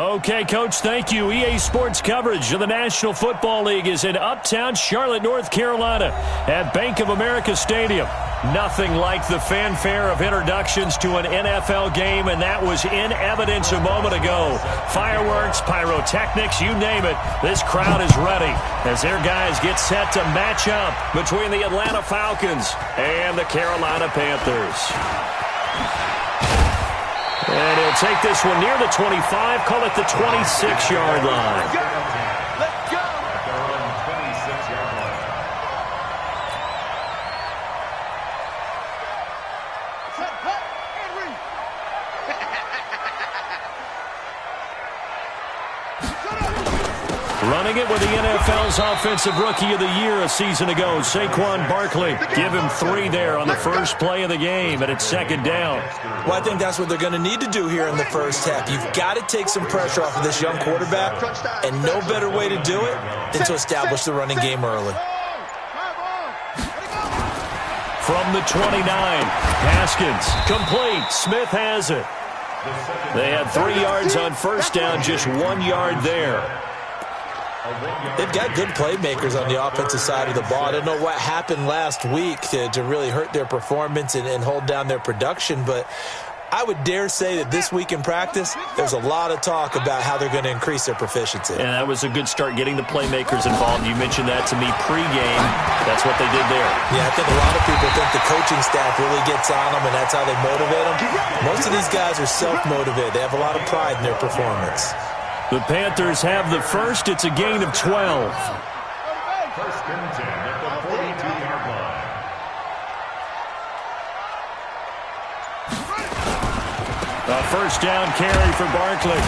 Okay, Coach, thank you. EA Sports coverage of the National Football League is in uptown Charlotte, North Carolina at Bank of America Stadium. Nothing like the fanfare of introductions to an NFL game, and that was in evidence a moment ago. Fireworks, pyrotechnics, you name it. This crowd is ready as their guys get set to match up between the Atlanta Falcons and the Carolina Panthers. And he'll take this one near the 25, call it the 26-yard line. Running it with the NFL's Offensive Rookie of the Year a season ago, Saquon Barkley. Give him 3 there on the first play of the game, and it's second down. Well, I think that's what they're going to need to do here in the first half. You've got to take some pressure off of this young quarterback, and no better way to do it than to establish the running game early. From the 29, Haskins, complete. Smith has it. They had 3 yards on first down, just 1 yard there. They've got good playmakers on the offensive side of the ball. I don't know what happened last week to really hurt their performance and hold down their production, but I would dare say that this week in practice, there's a lot of talk about how they're going to increase their proficiency. And that was a good start, getting the playmakers involved. You mentioned that to me pregame. That's what they did there. Yeah, I think a lot of people think the coaching staff really gets on them, and that's how they motivate them. Most of these guys are self-motivated. They have a lot of pride in their performance. The Panthers have the first. It's a gain of 12. First and 10 at the 42-yard line. A first down carry for Barkley.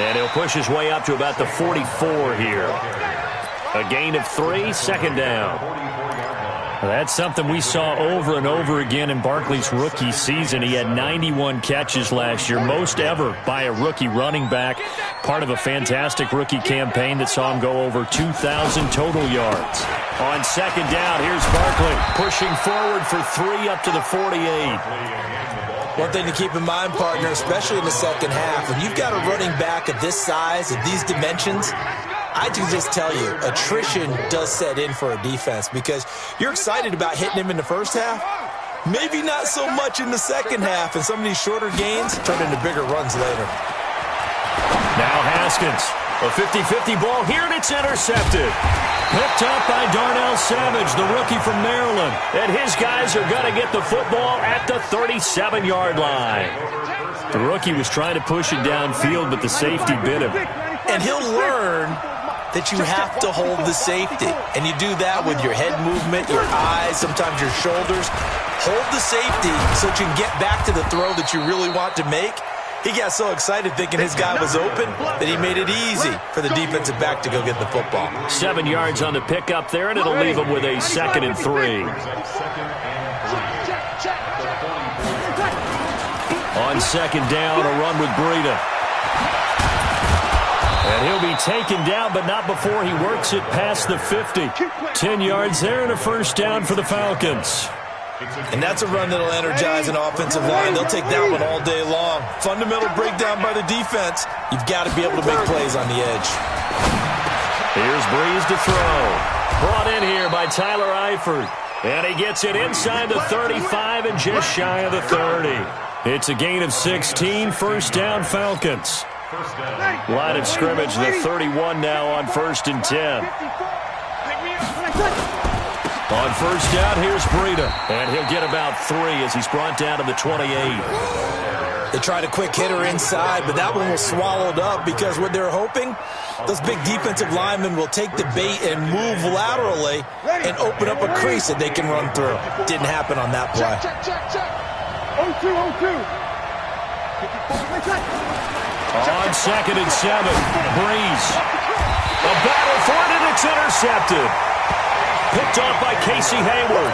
And he'll push his way up to about the 44 here. A gain of 3, second down. That's something we saw over and over again in Barkley's rookie season. He had 91 catches last year, most ever by a rookie running back. Part of a fantastic rookie campaign that saw him go over 2,000 total yards. On second down, here's Barkley pushing forward for 3 up to the 48. One thing to keep in mind, partner, especially in the second half, when you've got a running back of this size, of these dimensions, I can just tell you, attrition does set in for a defense because you're excited about hitting him in the first half. Maybe not so much in the second half, and some of these shorter gains turn into bigger runs later. Now Haskins, a 50-50 ball here, and it's intercepted. Picked up by Darnell Savage, the rookie from Maryland. And his guys are going to get the football at the 37-yard line. The rookie was trying to push it downfield, but the safety bit him. And he'll learn that you have to hold the safety. And you do that with your head movement, your eyes, sometimes your shoulders. Hold the safety so that you can get back to the throw that you really want to make. He got so excited thinking his guy was open that he made it easy for the defensive back to go get the football. 7 yards on the pickup there, and it'll leave him with a 2nd and 3. On second down, a run with Breida. And he'll be taken down, but not before he works it past the 50. 10 yards there and a first down for the Falcons. And that's a run that'll energize an offensive line. They'll take that one all day long. Fundamental breakdown by the defense. You've got to be able to make plays on the edge. Here's Breeze to throw. Brought in here by Tyler Eifert. And he gets it inside the 35 and just shy of the 30. It's a gain of 16, first down Falcons. Line of scrimmage, the 31 now on 1st and 10. On first down, here's Breida. And he'll get about 3 as he's brought down to the 28. They tried a quick hitter inside, but that one was swallowed up because what they're hoping, those big defensive linemen will take the bait and move laterally and open up a crease that they can run through. Didn't happen on that play. On 2nd and 7, Breeze. A battle for it, and it's intercepted. Picked off by Casey Hayward.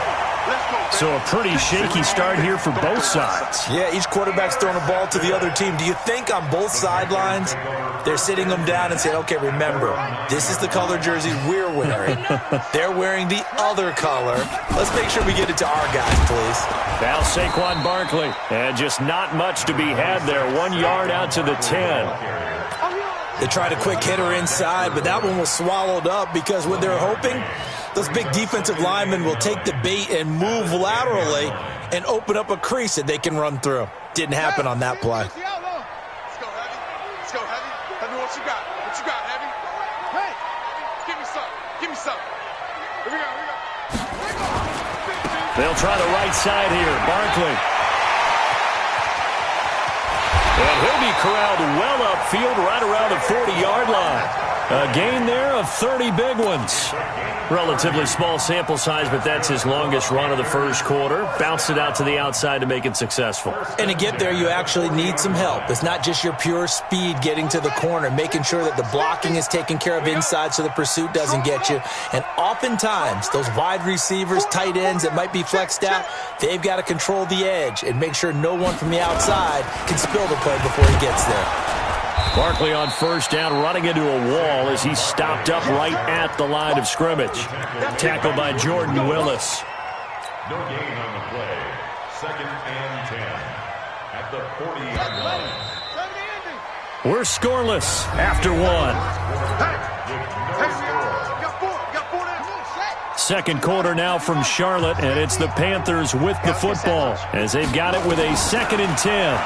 So a pretty shaky start here for both sides. Yeah, each quarterback's throwing a ball to the other team. Do you think on both sidelines they're sitting them down and saying, okay, remember, this is the color jersey we're wearing. They're wearing the other color. Let's make sure we get it to our guys, please. Now Saquon Barkley. And just not much to be had there. 1 yard out to the 10. They tried a quick hitter inside, but that one was swallowed up because what they're hoping, those big defensive linemen will take the bait and move laterally and open up a crease that they can run through. Didn't happen on that play. Let's go, Heavy. Let's go, Heavy. Heavy, what you got? What you got, Heavy? Hey, give me some. Give me some. Here we go, here we go. They'll try the right side here. Barkley. And he'll be corralled well upfield right around the 40-yard line. A gain there of 30 big ones. Relatively small sample size, but that's his longest run of the first quarter. Bounced it out to the outside to make it successful. And to get there, you actually need some help. It's not just your pure speed getting to the corner, making sure that the blocking is taken care of inside so the pursuit doesn't get you. And oftentimes, those wide receivers, tight ends that might be flexed out, they've got to control the edge and make sure no one from the outside can spill the play before he gets there. Barkley on first down, running into a wall as he's stopped up right at the line of scrimmage. Tackled by Jordan Willis. No gain on the play. 2nd and 10 at the 40-yard line. We're scoreless after one. Second quarter now from Charlotte, and it's the Panthers with the football as they've got it with a 2nd and 10.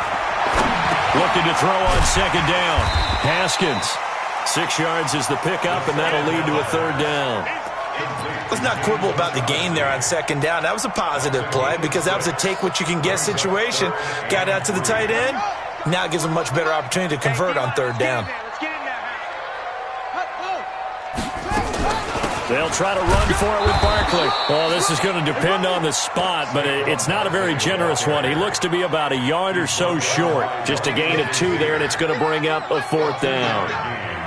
Looking to throw on second down. Haskins. 6 yards is the pickup, and that'll lead to a 3rd down. Let's not quibble about the gain there on second down. That was a positive play because that was a take-what-you-can-get situation. Got out to the tight end. Now it gives them a much better opportunity to convert on 3rd down. They'll try to run for it with Barkley. Well, this is going to depend on the spot, but it's not a very generous one. He looks to be about a yard or so short. Just a gain of 2 there, and it's going to bring up a 4th down.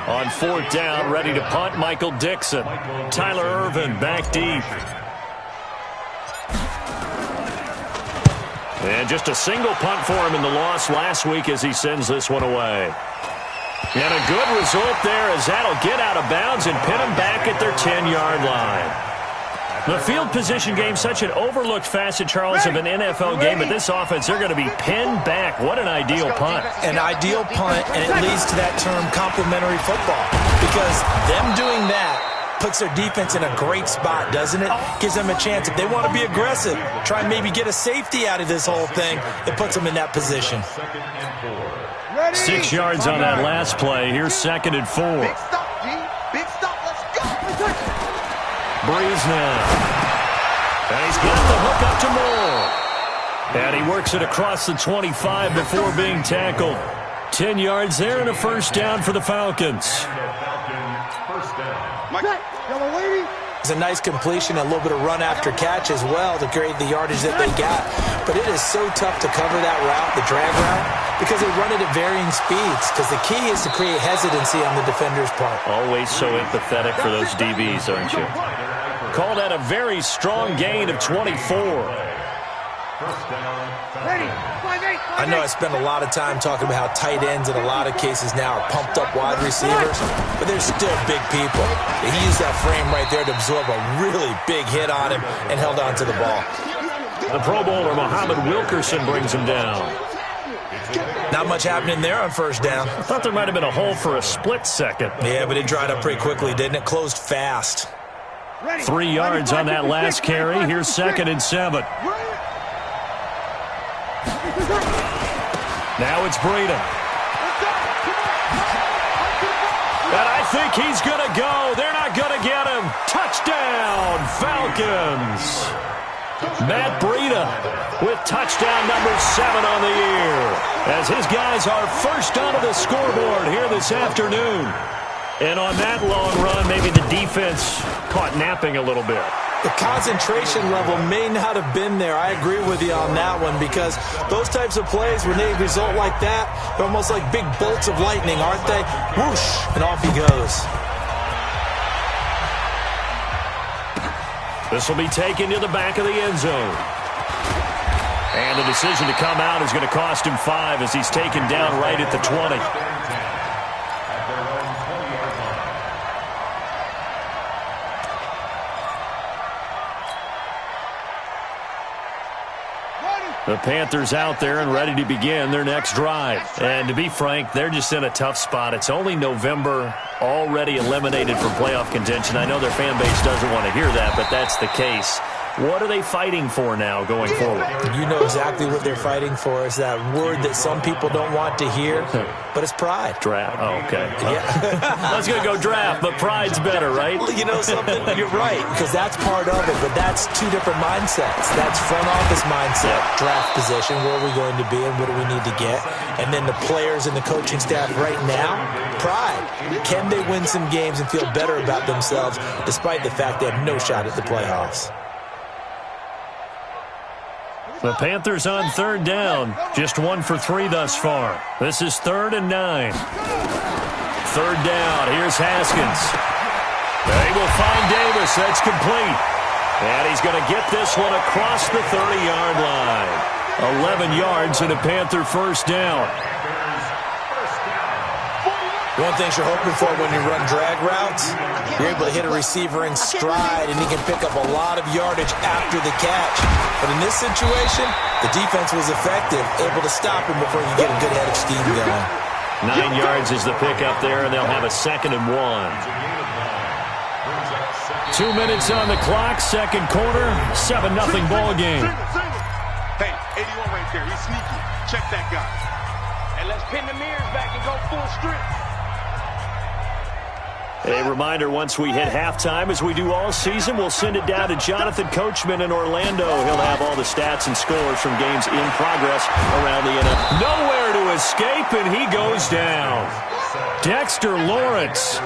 On 4th down, ready to punt, Michael Dixon. Tyler Irvin back deep. And just a single punt for him in the loss last week as he sends this one away. And a good result there as that'll get out of bounds and pin them back at their 10-yard line. The field position game, such an overlooked facet, Charles, of an NFL game, but this offense, they're going to be pinned back. What an ideal punt. An ideal punt, and it leads to that term complementary football because them doing that puts their defense in a great spot, doesn't it? Gives them a chance. If they want to be aggressive, try and maybe get a safety out of this whole thing, it puts them in that position. 6 yards on that last play. Here's 2nd and 4. Big stop, D. Big stop. Let's go. Breeze now. And he's got the hook up to Moore. And he works it across the 25 before being tackled. 10 yards there and a 1st down for the Falcons. It's a nice completion, a little bit of run after catch as well to create the yardage that they got. But it is so tough to cover that route, the drag route, because they run it at varying speeds. Because the key is to create hesitancy on the defender's part. Always so empathetic for those DBs, aren't you? Call that a very strong gain of 24. I know I spend a lot of time talking about how tight ends in a lot of cases now are pumped up wide receivers, but they're still big people. He used that frame right there to absorb a really big hit on him and held on to the ball. The Pro Bowler, Muhammad Wilkerson, brings him down. Not much happening there on 1st down. I thought there might have been a hole for a split second. Yeah, but it dried up pretty quickly, didn't it? Closed fast. 3 yards on that last carry. Here's 2nd and 7. Now it's Breida. And I think he's going to go. They're not going to get him. Touchdown, Falcons. Matt Breida with touchdown number 7 on the year as his guys are first onto the scoreboard here this afternoon. And on that long run, maybe the defense caught napping a little bit. The concentration level may not have been there. I agree with you on that one because those types of plays, when they result like that, they're almost like big bolts of lightning, aren't they? Whoosh, and off he goes. This will be taken to the back of the end zone. And the decision to come out is going to cost him 5 as he's taken down right at the 20. The Panthers out there and ready to begin their next drive. And to be frank, they're just in a tough spot. It's only November, already eliminated from playoff contention. I know their fan base doesn't want to hear that, but that's the case. What are they fighting for now going forward? You know exactly what they're fighting for. Is that word that some people don't want to hear, but it's pride. Draft. Oh, okay. Yeah. I was going to go draft, but pride's better, right? Well, you know something? You're right, because that's part of it, but that's two different mindsets. That's front office mindset, draft position, where are we going to be and what do we need to get? And then the players and the coaching staff right now, pride. Can they win some games and feel better about themselves despite the fact they have no shot at the playoffs? The Panthers on third down. Just 1 for 3 thus far. This is 3rd and 9. Third down. Here's Haskins. They will find Davis. That's complete. And he's going to get this one across the 30-yard line. 11 yards and a Panther first down. One thing you're hoping for when you run drag routes, you're able to hit a receiver in stride, and he can pick up a lot of yardage after the catch. But in this situation, the defense was effective, able to stop him before you get a good head of steam going. 9 yards is the pickup there, and they'll have a 2nd and 1. 2 minutes on the clock, second quarter, 7-0 ball game. Hey, 81 right there. He's sneaky. Check that guy. And let's pin the mirrors back and go full strip. A reminder, once we hit halftime, as we do all season, we'll send it down to Jonathan Coachman in Orlando. He'll have all the stats and scores from games in progress around the NFL. Nowhere to escape, and he goes down. Dexter Lawrence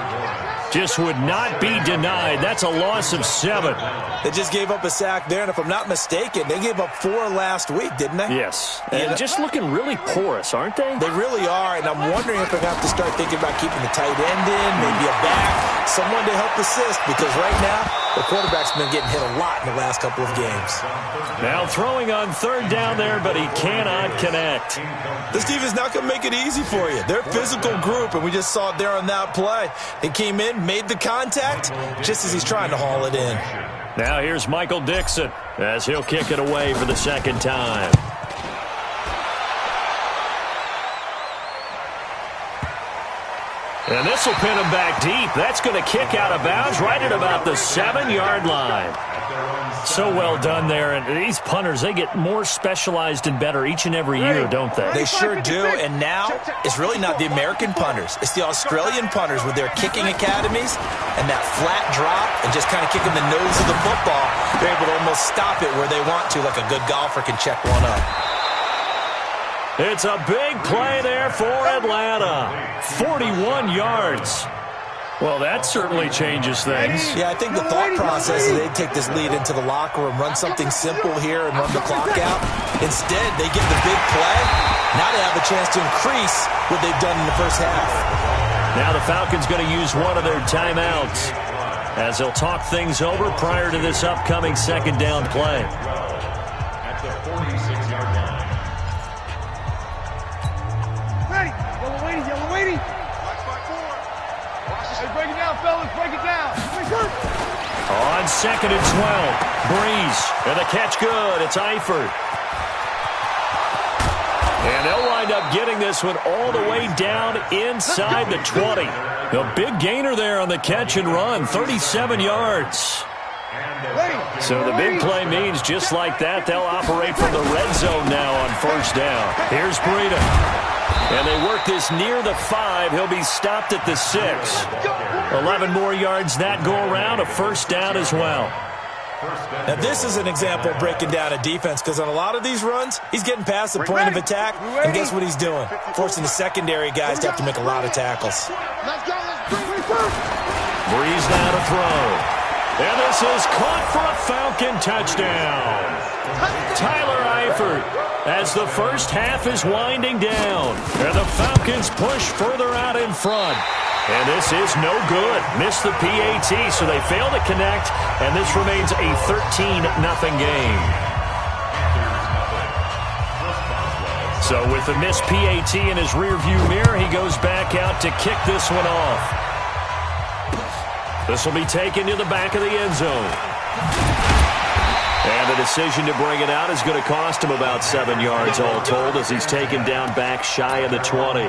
just would not be denied. That's a loss of 7. They just gave up a sack there, and if I'm not mistaken, they gave up 4 last week, didn't they? Yes. And just looking really porous, aren't they? They really are, and I'm wondering if they're going to have to start thinking about keeping the tight end in, maybe a back, someone to help assist, because right now, the quarterback's been getting hit a lot in the last couple of games. Now throwing on third down there, but he cannot connect. This defense is not going to make it easy for you. They're a physical group, and we just saw it there on that play. He came in, made the contact, just as he's trying to haul it in. Now here's Michael Dixon as he'll kick it away for the second time. And this will pin him back deep. That's going to kick out of bounds right at about the 7-yard line. So well done there. And these punters, they get more specialized and better each and every year, don't they? They sure do. And now it's really not the American punters. It's the Australian punters with their kicking academies and that flat drop and just kind of kicking the nose of the football. They're able to almost stop it where they want to, like a good golfer can check one up. It's a big play there for Atlanta. 41 yards. Well, that certainly changes things. Yeah, I think the thought process is they'd take this lead into the locker room, run something simple here and run the clock out. Instead, they get the big play. Now they have a chance to increase what they've done in the first half. Now the Falcons going to use one of their timeouts as they'll talk things over prior to this upcoming second down play. At the 46-yard line. Ready. Yellow waiting, yellow waiting. Hey, break it down, fellas. Break it down. On 2nd and 12, Breeze. And the catch good. It's Eifert. And they'll wind up getting this one all the way down inside the 20. A big gainer there on the catch and run, 37 yards. So the big play means just like that, they'll operate from the red zone now on first down. Here's Breida. And they work this near the 5. He'll be stopped at the 6. 11 more yards that go around, a first down as well. Now, this is an example of breaking down a defense because on a lot of these runs, he's getting past the point of attack, and guess what he's doing? Forcing the secondary guys to have to make a lot of tackles. Breeze now to throw. And this is caught for a Falcon touchdown. Tyler Eifert as the first half is winding down. And the Falcons push further out in front. And this is no good. Missed the PAT, so they fail to connect. And this remains a 13-0 game. So with the missed PAT in his rearview mirror, he goes back out to kick this one off. This will be taken to the back of the end zone. And it decision to bring it out is going to cost him about 7 yards all told as he's taken down back shy of the 20.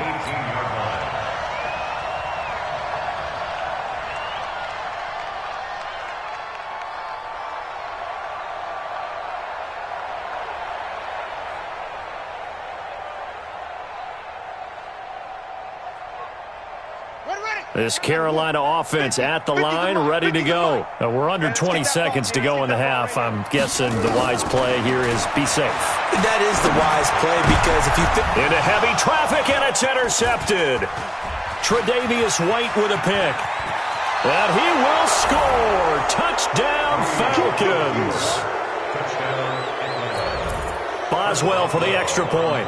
This Carolina offense at the line, ready to go. We're under 20 seconds to go in the half. I'm guessing the wise play here is be safe. That is the wise play because if you... Into heavy traffic, and it's intercepted. Tre'Davious White with a pick. And he will score. Touchdown, Falcons. Boswell for the extra point.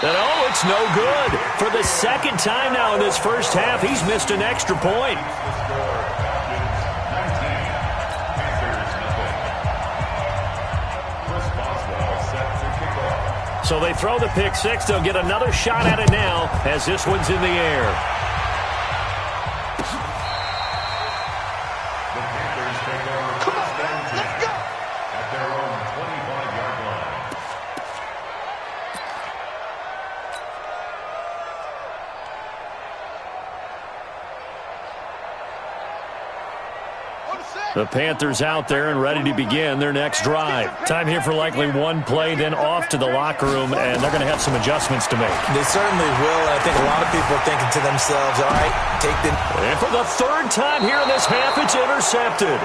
And oh, it's no good. For the second time now in this first half, he's missed an extra point. So they throw the pick six. They'll get another shot at it now as this one's in the air. The Panthers out there and ready to begin their next drive. Time here for likely one play, then off to the locker room, and they're going to have some adjustments to make. They certainly will, and I think a lot of people are thinking to themselves, all right, take the... And for the third time here in this half, it's intercepted.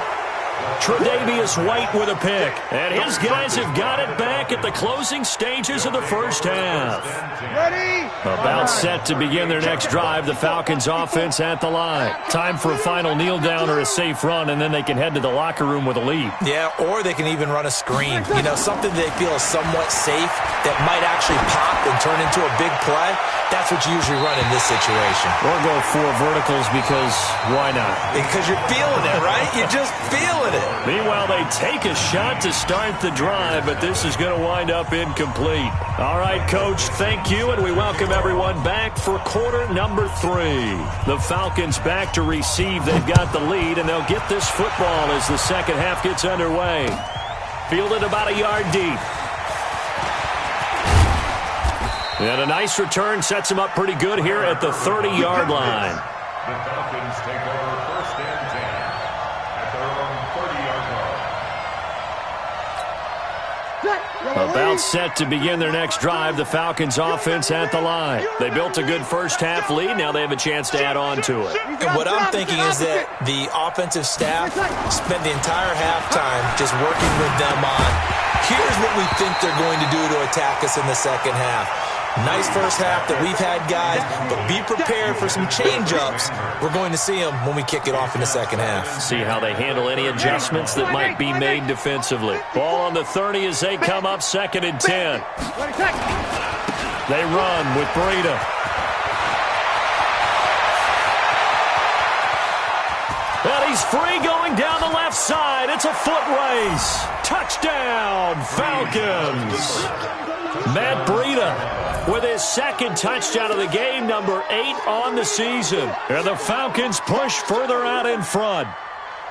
Tre'Davious White with a pick. And his guys have got it back at the closing stages of the first half. Ready? About set to begin their next drive, the Falcons offense at the line. Time for a final kneel down or a safe run, and then they can head to the locker room with a lead. Yeah, or they can even run a screen. You know, something they feel is somewhat safe that might actually pop and turn into a big play. That's what you usually run in this situation. Or go for verticals because why not? Because you're feeling it, right? You're just feeling it. Meanwhile, they take a shot to start the drive, but this is going to wind up incomplete. All right, Coach, thank you, and we welcome everyone back for quarter number 3. The Falcons back to receive. They've got the lead, and they'll get this football as the second half gets underway. Fielded about a yard deep. And a nice return sets him up pretty good here at the 30-yard line. The Falcons take over first and 10 at their own 30-yard line. About set to begin their next drive, the Falcons offense at the line. They built a good first half lead. Now they have a chance to add on to it. And what I'm thinking is that the offensive staff spent the entire halftime just working with them on, here's what we think they're going to do to attack us in the second half. Nice first half that we've had, guys, but be prepared for some change-ups. We're going to see them when we kick it off in the second half. See how they handle any adjustments that might be made defensively. Ball on the 30 as they come up second and 10. They run with Breida. And he's free going down the left side. It's a foot race. Touchdown, Falcons. Matt Breida with his second touchdown of the game, number 8 on the season. And the Falcons push further out in front.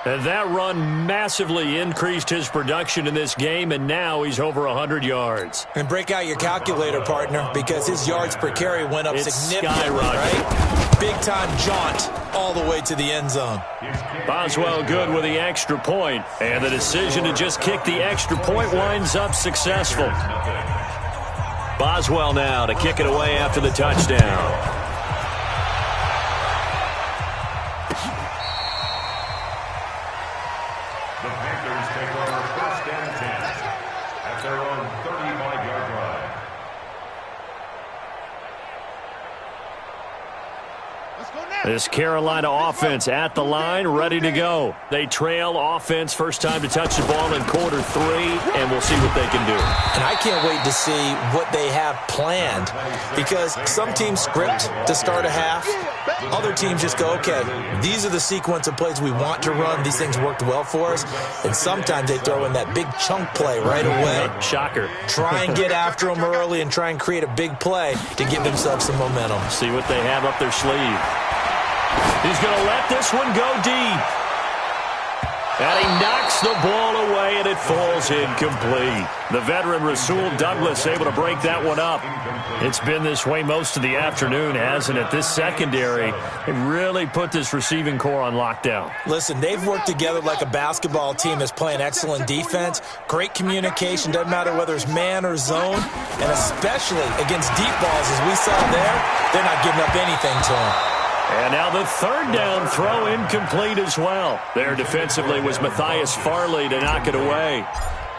And that run massively increased his production in this game, and now he's over 100 yards. And break out your calculator, partner, because his yards per carry went up significantly, right? Big-time jaunt all the way to the end zone. Boswell good with the extra point, and the decision to just kick the extra point winds up successful. Boswell now to kick it away after the touchdown. The Panthers take over first and 10 at their own 35-yard line. This Carolina offense at the line, ready to go. They trail offense, first time to touch the ball in quarter 3, and we'll see what they can do. And I can't wait to see what they have planned, because some teams script to start a half. Other teams just go, okay, these are the sequence of plays we want to run. These things worked well for us. And sometimes they throw in that big chunk play right away. Shocker. Try and get after them early and try and create a big play to give themselves some momentum. See what they have up their sleeve. He's going to let this one go deep. And he knocks the ball away, and it falls incomplete. The veteran Rasul Douglas able to break that one up. It's been this way most of the afternoon, hasn't it? This secondary, it really put this receiving core on lockdown. Listen, they've worked together like a basketball team that's playing excellent defense. Great communication, doesn't matter whether it's man or zone. And especially against deep balls, as we saw there, they're not giving up anything to them. And now the third down throw incomplete as well. There defensively was Matthias Farley to knock it away.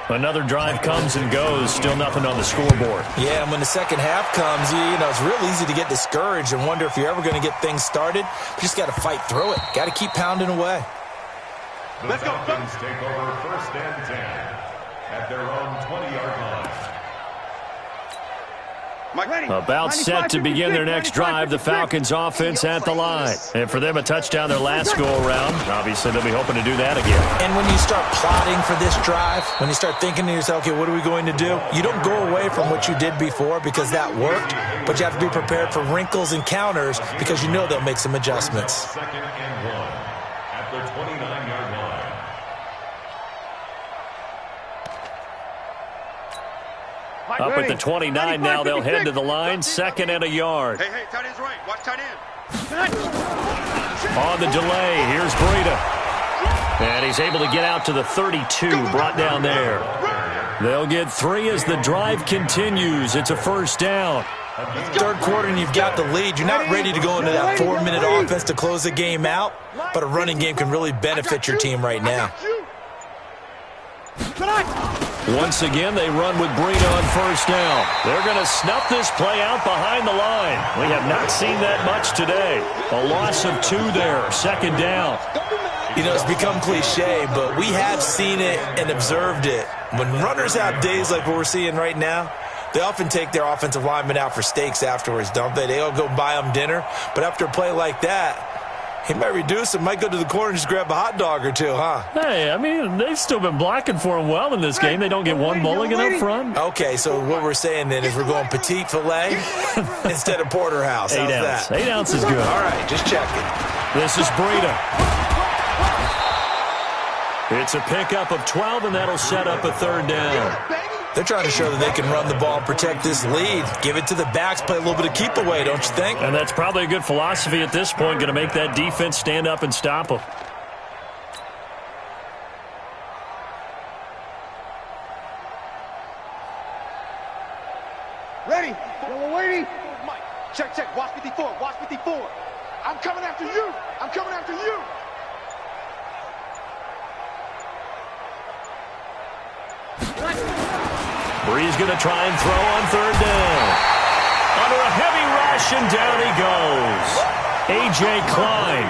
Another drive comes and goes, still nothing on the scoreboard. Yeah, and when the second half comes, you know, it's real easy to get discouraged and wonder if you're ever going to get things started. You just got to fight through it. Got to keep pounding away. The Falcons take over 1st and 10 at their own 20-yard line. About set to begin their next drive, the Falcons offense at the line. And for them, a touchdown their last go-around. Obviously, they'll be hoping to do that again. And when you start plotting for this drive, when you start thinking to yourself, okay, what are we going to do? You don't go away from what you did before because that worked, but you have to be prepared for wrinkles and counters because you know they'll make some adjustments. 2nd and 1 at the 29-yard line. Up at the 29 now, they'll head to the line, 2nd and a yard. Hey, tight end's right. Watch tight end. On the delay, here's Breida. And he's able to get out to the 32, brought down there. They'll get 3 as the drive continues. It's a 1st down. Third quarter and you've got the lead. You're not ready to go into that 4-minute offense to close the game out, but a running game can really benefit your team right now. Once again, they run with Breida on 1st down. They're going to snuff this play out behind the line. We have not seen that much today. A loss of 2 there, 2nd down. You know, it's become cliche, but we have seen it and observed it. When runners have days like what we're seeing right now, they often take their offensive linemen out for steaks afterwards, don't they? They all go buy them dinner. But after a play like that, he might reduce it, might go to the corner and just grab a hot dog or two, huh? Hey, I mean, they've still been blocking for him well in this game. They don't get one mulligan up front. Okay, so what we're saying then is we're going petite filet instead of porterhouse. 8 ounce. That? 8 ounce is good. All right, just checking. This is Breida. It's a pickup of 12, and that'll set up a 3rd down. They're trying to show that they can run the ball and protect this lead. Give it to the backs, play a little bit of keep away, don't you think? And that's probably a good philosophy at this point, going to make that defense stand up and stop them. Ready? Yellow waiting. Mike, check. Watch 54. Watch 54. I'm coming after you. I'm coming after you. Bree's going to try and throw on 3rd down. Under a heavy rush, and down he goes. A.J. Klein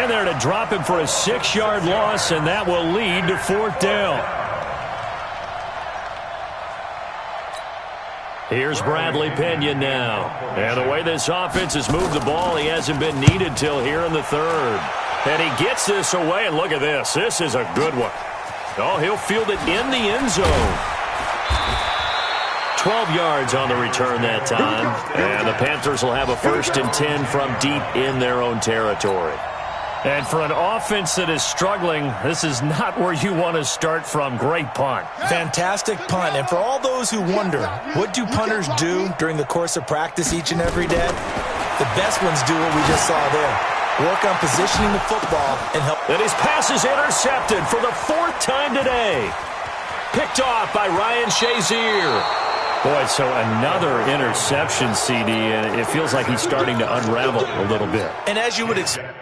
in there to drop him for a 6-yard loss, and that will lead to 4th down. Here's Bradley Pena now. And the way this offense has moved the ball, he hasn't been needed till here in the 3rd. And he gets this away, and look at this. This is a good one. Oh, he'll field it in the end zone. 12 yards on the return that time. And the Panthers will have a 1st and 10 from deep in their own territory. And for an offense that is struggling, this is not where you want to start from. Great punt. Fantastic punt. And for all those who wonder, what do punters do during the course of practice each and every day? The best ones do what we just saw there. Work on positioning the football and help. And his pass is intercepted for the 4th time today. Picked off by Ryan Shazier. Boy, so another interception, CD, and it feels like he's starting to unravel a little bit. And as you would expect.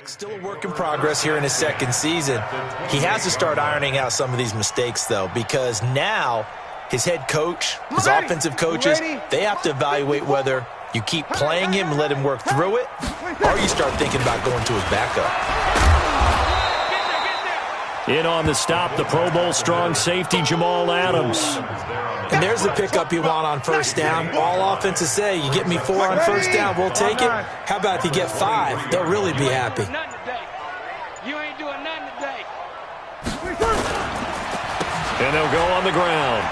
Still a work in progress here in his 2nd season. He has to start ironing out some of these mistakes, though, because now his head coach, his offensive coaches, they have to evaluate whether you keep playing him and let him work through it, or you start thinking about going to his backup. In on the stop, the Pro Bowl strong safety, Jamal Adams. And there's the pickup you want on 1st down. All offenses say, you get me 4 on 1st down, we'll take it. How about if you get 5? They'll really be happy. You ain't doing nothing today. And they'll go on the ground.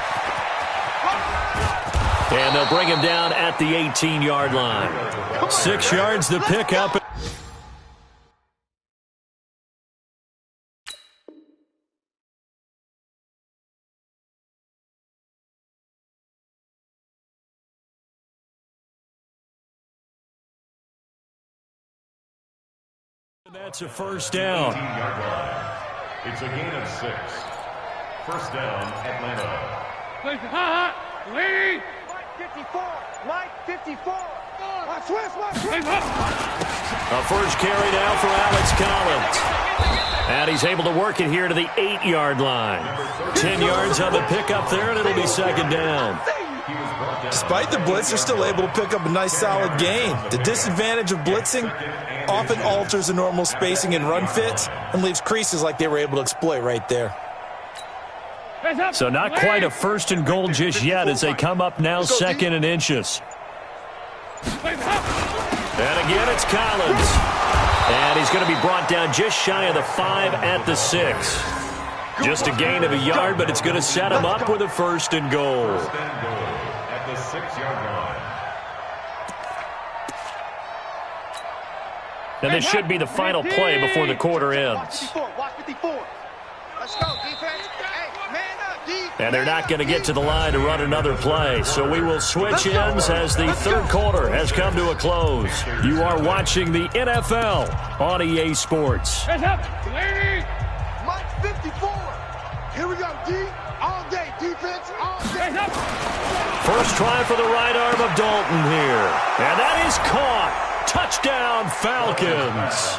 And they'll bring him down at the 18-yard line. 6 yards to pick up. That's a first down. It's a gain of 6. First down, Atlanta. Lady! Mike 54! Mike 54! Watch West, watch West! A first carry now for Alex Collins. And he's able to work it here to the 8-yard line. 10 yards on the pickup there, and it'll be second down. Despite the blitz, they're still able to pick up a nice solid gain. The disadvantage of blitzing often alters the normal spacing and run fits and leaves creases like they were able to exploit right there. So not quite a first and goal just yet as they come up now second and inches. And again, it's Collins. And he's going to be brought down just shy of the 5 at the 6. Just a gain of a yard, but it's going to set him up with a first and goal. At the 6-yard line. And this should be the final play before the quarter ends. Watch 54. Let's go, defense. Hey, man up, defense. And they're not going to get to the line to run another play. So we will switch ends as the third quarter has come to a close. You are watching the NFL on EA Sports. Mike 54. Here we go, D. All day, defense, all day. First try for the right arm of Dalton here. And that is caught. Touchdown, Falcons.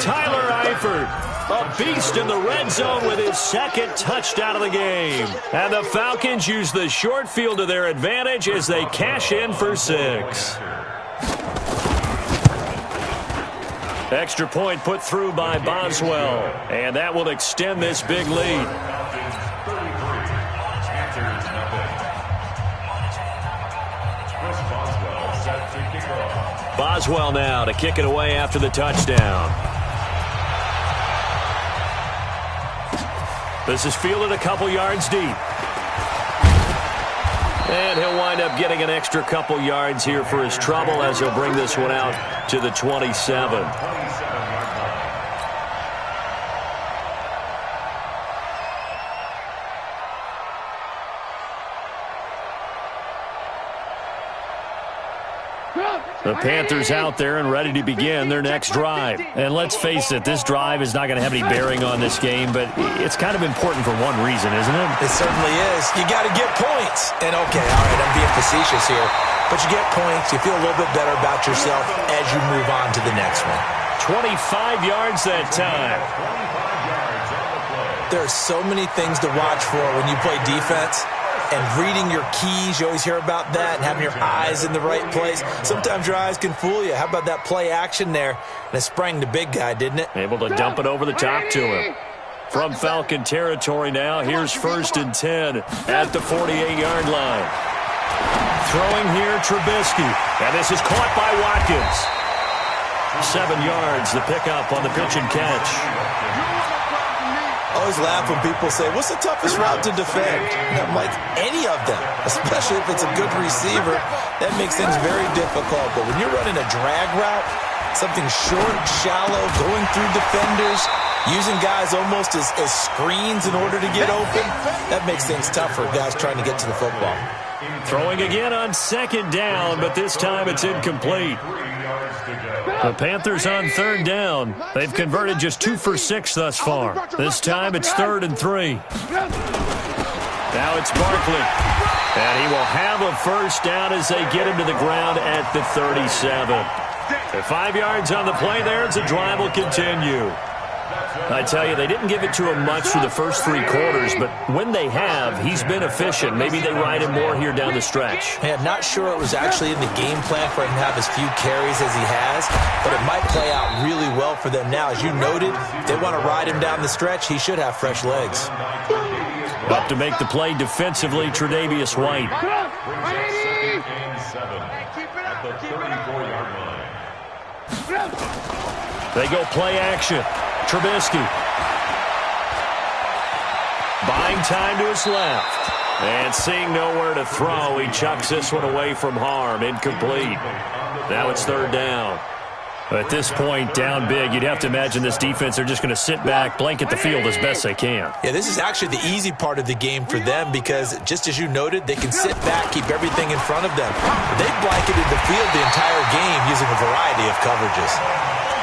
Tyler Eifert, a beast in the red zone with his second touchdown of the game. And the Falcons use the short field to their advantage as they cash in for 6. Extra point put through by Boswell. And that will extend this big lead. Boswell now to kick it away after the touchdown. This is fielded a couple yards deep. And he'll wind up getting an extra couple yards here for his trouble as he'll bring this one out to the 27. The Panthers out there and ready to begin their next drive. And let's face it, this drive is not going to have any bearing on this game, but it's kind of important for one reason, isn't it? It certainly is. You got to get points. And okay, all right, I'm being facetious here, but you get points, you feel a little bit better about yourself as you move on to the next one. 25 yards that time. There are so many things to watch for when you play defense. And reading your keys, you always hear about that, and having your eyes in the right place. Sometimes your eyes can fool you. How about that play action there? And it sprang the big guy, didn't it? Able to dump it over the top to him. From Falcon territory now, here's first and 10 at the 48-yard line. Throwing here, Trubisky. And this is caught by Watkins. 7 yards, the pickup on the pitch and catch. I always laugh when people say, what's the toughest route to defend? And I'm like, any of them, especially if it's a good receiver. That makes things very difficult. But when you're running a drag route, something short, shallow, going through defenders, using guys almost as screens in order to get open, that makes things tough for guys trying to get to the football. Throwing again on second down, but this time it's incomplete. The Panthers on third down. They've converted just 2 for 6 thus far. This time it's 3rd and 3. Now it's Barkley. And he will have a first down as they get him to the ground at the 37. 5 yards on the play there as the drive will continue. I tell you, they didn't give it to him much through the first 3 quarters, but when they have, he's been efficient. Maybe they ride him more here down the stretch. Yeah, I'm not sure it was actually in the game plan for him to have as few carries as he has, but it might play out really well for them now. As you noted, if they want to ride him down the stretch, he should have fresh legs. Up to make the play defensively, Tre'Davious White. They go play action. Trubisky. Playing time to his left. And seeing nowhere to throw, he chucks this one away from harm. Incomplete. Now it's third down. At this point, down big, you'd have to imagine this defense, they're just going to sit back, blanket the field as best they can. Yeah, this is actually the easy part of the game for them because, just as you noted, they can sit back, keep everything in front of them. They've blanketed the field the entire game using a variety of coverages.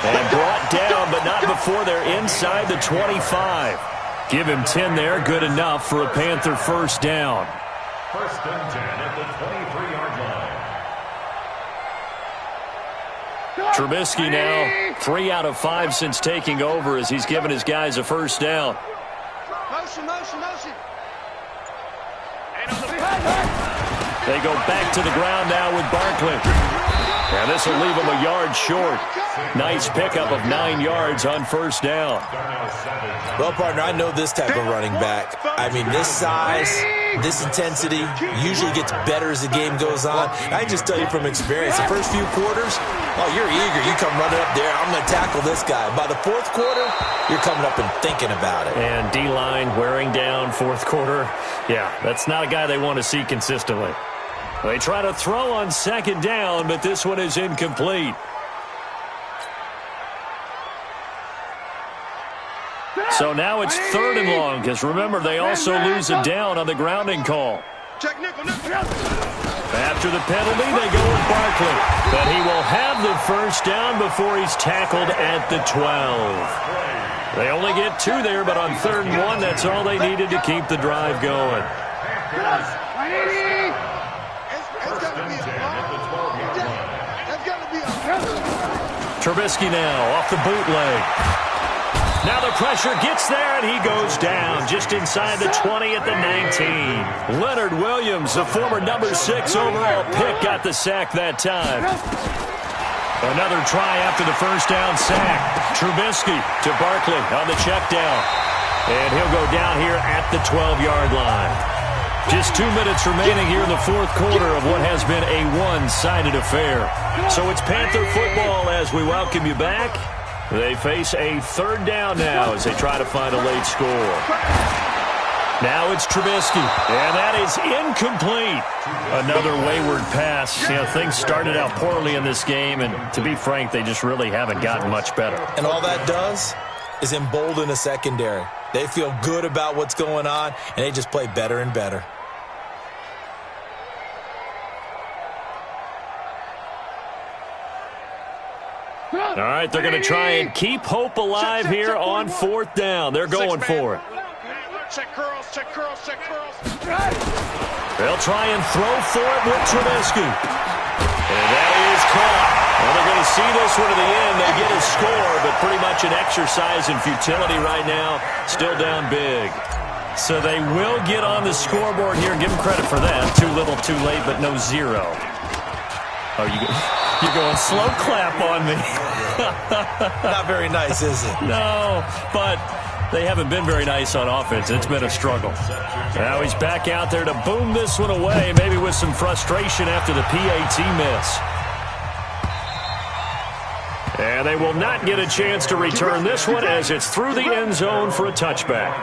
And brought down, but not before they're inside the 25. Give him 10 there, good enough for a Panther first down. First and 10 at the 23-yard line. Trubisky now 3 out of 5 since taking over as he's given his guys a first down. Motion. They go back to the ground now with Barkley. And this will leave him a yard short. Nice pickup of 9 yards on first down. Well, partner, I know this type of running back. I mean, this size, this intensity usually gets better as the game goes on. I just tell you from experience, the first few quarters, oh, you're eager. You come running up there, I'm going to tackle this guy. By the fourth quarter, you're coming up and thinking about it. And D-line wearing down fourth quarter. Yeah, that's not a guy they want to see consistently. They try to throw on second down, but this one is incomplete. So now it's third and long, because remember, they also lose a down on the grounding call. After the penalty, they go with Barkley. But he will have the first down before he's tackled at the 12. They only get 2 there, but on 3rd and 1, that's all they needed to keep the drive going. Trubisky now off the bootleg. Now the pressure gets there, and he goes down just inside the 20 at the 19. Leonard Williams, the former number 6 overall pick, got the sack that time. Another try after the first down sack. Trubisky to Barkley on the check down. And he'll go down here at the 12-yard line. Just 2 minutes remaining here in the fourth quarter of what has been a one-sided affair. So it's Panther football as we welcome you back. They face a third down now as they try to find a late score. Now it's Trubisky, and that is incomplete. Another wayward pass. You know, things started out poorly in this game, and to be frank, they just really haven't gotten much better. And all that does is embolden the secondary. They feel good about what's going on, and they just play better and better. All right, they're going to try and keep hope alive here on 4th down. They're going for it. Check curls. They'll try and throw for it with Trubisky. And that is caught. Well, they're going to see this one to the end. They get a score, but pretty much an exercise in futility right now. Still down big. So they will get on the scoreboard here. Give them credit for that. Too little, too late, but no 0. Oh, you're going slow clap on me. Not very nice, is it? No, but they haven't been very nice on offense. It's been a struggle. Now he's back out there to boom this one away, maybe with some frustration after the PAT miss. And they will not get a chance to return this one as it's through the end zone for a touchback.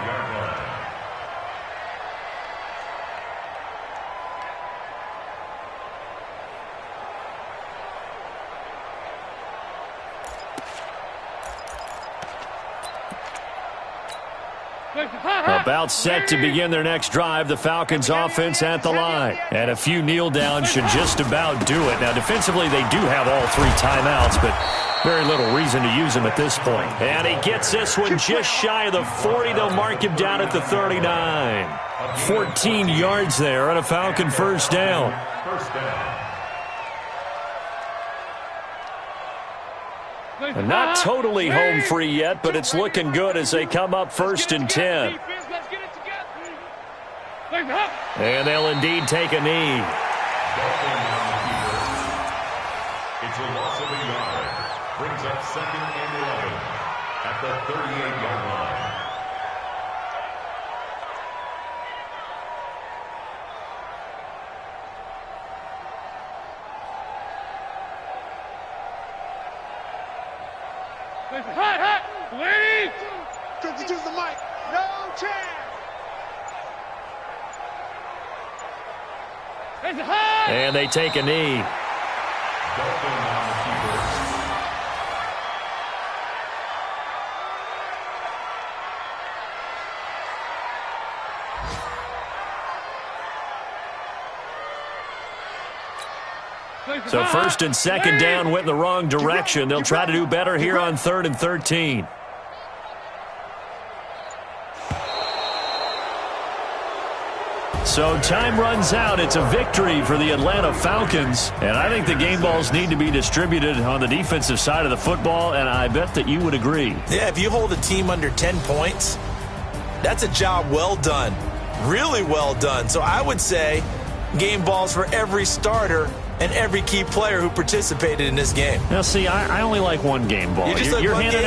About set to begin their next drive, the Falcons offense at the line. And a few kneel downs should just about do it. Now, defensively, they do have all 3 timeouts, but very little reason to use them at this point. And he gets this one just shy of the 40. They'll mark him down at the 39. 14 yards there on a Falcon first down. And not totally home free yet, but it's looking good as they come up 1st and 10. And they'll indeed take a knee. It's a loss of a yard. Brings up 2nd and 11 at the 38-yard line. Ladies! 52's the mic. No chance. And they take a knee. So first and second down went in the wrong direction. They'll try to do better here on 3rd and 13. So time runs out. It's a victory for the Atlanta Falcons. And I think the game balls need to be distributed on the defensive side of the football, and I bet that you would agree. Yeah, if you hold a team under 10 points, that's a job well done. Really well done. So I would say game balls for every starter and every key player who participated in this game. Now, see, I only like one game ball. You're handing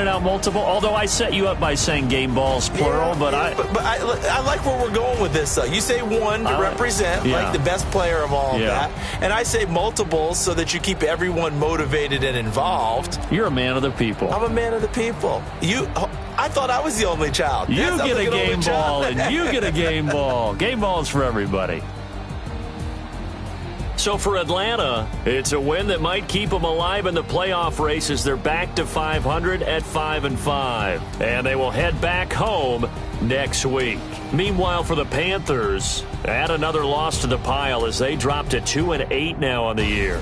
out multiple, although I set you up by saying game balls, plural. But I like where we're going with this, though. You say one to represent, like the best player of all of that. And I say multiples so that you keep everyone motivated and involved. You're a man of the people. I'm a man of the people. I thought I was the only child. You get a game ball, and you get a game ball. Game balls for everybody. So for Atlanta, it's a win that might keep them alive in the playoff race as they're back to 500 at 5-5. And they will head back home next week. Meanwhile, for the Panthers, add another loss to the pile as they drop to 2-8 now on the year.